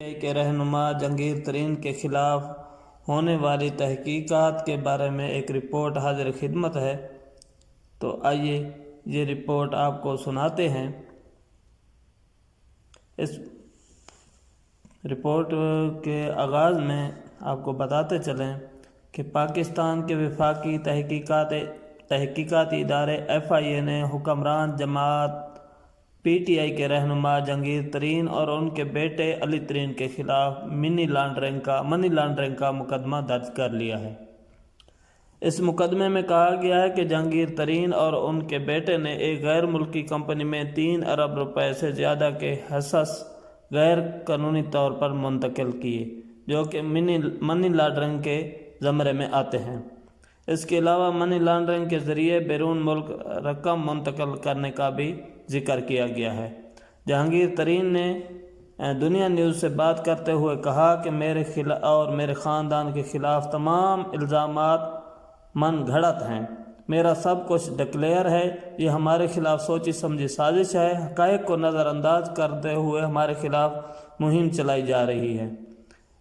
کے رہنما جہانگیر ترین کے خلاف ہونے والی تحقیقات کے بارے میں ایک رپورٹ حاضر خدمت ہے، تو آئیے یہ رپورٹ آپ کو سناتے ہیں۔ اس رپورٹ کے آغاز میں آپ کو بتاتے چلیں کہ پاکستان کے وفاقی تحقیقاتی ادارے FIA نے حکمران جماعت PTI کے رہنما جہانگیر ترین اور ان کے بیٹے علی ترین کے خلاف منی لانڈرنگ کا مقدمہ درج کر لیا ہے۔ اس مقدمے میں کہا گیا ہے کہ جہانگیر ترین اور ان کے بیٹے نے ایک غیر ملکی کمپنی میں 3 ارب روپے سے زیادہ کے حصص غیر قانونی طور پر منتقل کیے، جو کہ منی لانڈرنگ کے زمرے میں آتے ہیں۔ اس کے علاوہ منی لانڈرنگ کے ذریعے بیرون ملک رقم منتقل کرنے کا بھی ذکر کیا گیا ہے۔ جہانگیر ترین نے دنیا نیوز سے بات کرتے ہوئے کہا کہ میرے خاندان کے خلاف تمام الزامات من گھڑت ہیں۔ میرا سب کچھ ڈکلیئر ہے۔ یہ ہمارے خلاف سوچی سمجھی سازش ہے۔ حقائق کو نظر انداز کرتے ہوئے ہمارے خلاف مہم چلائی جا رہی ہے۔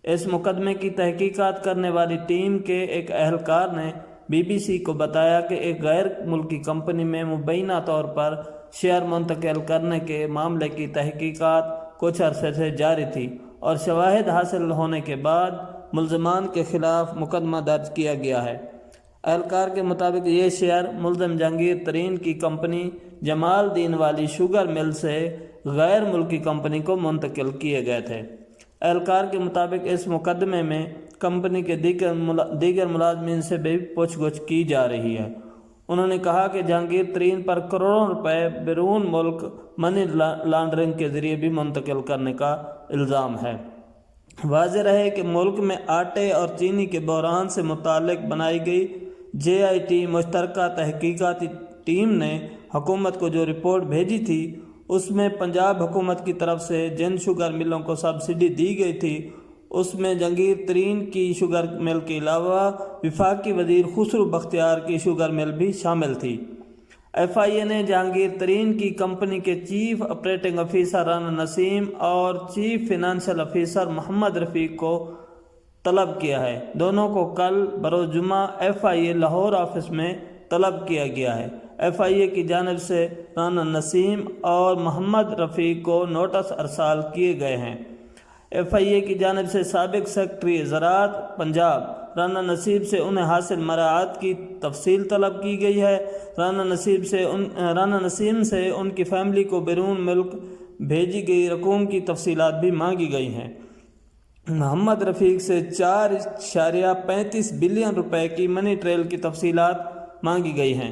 اس مقدمے کی تحقیقات کرنے والی ٹیم کے ایک اہلکار نے BBC کو بتایا کہ ایک غیر ملکی کمپنی میں مبینہ طور پر شیئر منتقل کرنے کے معاملے کی تحقیقات کچھ عرصے سے جاری تھی اور شواہد حاصل ہونے کے بعد ملزمان کے خلاف مقدمہ درج کیا گیا ہے۔ اہلکار کے مطابق یہ شیئر ملزم جہانگیر ترین کی کمپنی جمال دین والی شوگر مل سے غیر ملکی کمپنی کو منتقل کیے گئے تھے۔ اہلکار کے مطابق اس مقدمے میں کمپنی کے دیگر ملازمین سے بھی پوچھ گچھ کی جا رہی ہے۔ انہوں نے کہا کہ جہانگیر ترین پر کروڑوں روپے بیرون ملک منی لانڈرنگ کے ذریعے بھی منتقل کرنے کا الزام ہے۔ واضح رہے کہ ملک میں آٹے اور چینی کے بحران سے متعلق بنائی گئی JIT مشترکہ تحقیقاتی ٹیم نے حکومت کو جو رپورٹ بھیجی تھی، اس میں پنجاب حکومت کی طرف سے جن شوگر ملوں کو سبسڈی دی گئی تھی، اس میں جہانگیر ترین کی شوگر مل کے علاوہ وفاقی وزیر خسرو بختیار کی شوگر مل بھی شامل تھی۔ FIA نے جہانگیر ترین کی کمپنی کے چیف آپریٹنگ افیسر رانا نسیم اور چیف فنانشل افیسر محمد رفیق کو طلب کیا ہے۔ دونوں کو کل بروز جمعہ FIA لاہور آفس میں طلب کیا گیا ہے۔ FIA کی جانب سے رانا نسیم اور محمد رفیق کو نوٹس ارسال کیے گئے ہیں۔ FIA کی جانب سے سابق سیکرٹری زراعت پنجاب رانا نسیم سے انہیں حاصل مراعات کی تفصیل طلب کی گئی ہے۔ رانا نسیم سے ان کی فیملی کو بیرون ملک بھیجی گئی رقوم کی تفصیلات بھی مانگی گئی ہیں۔ محمد رفیق سے 4.35 بلین روپے کی منی ٹریل کی تفصیلات مانگی گئی ہیں۔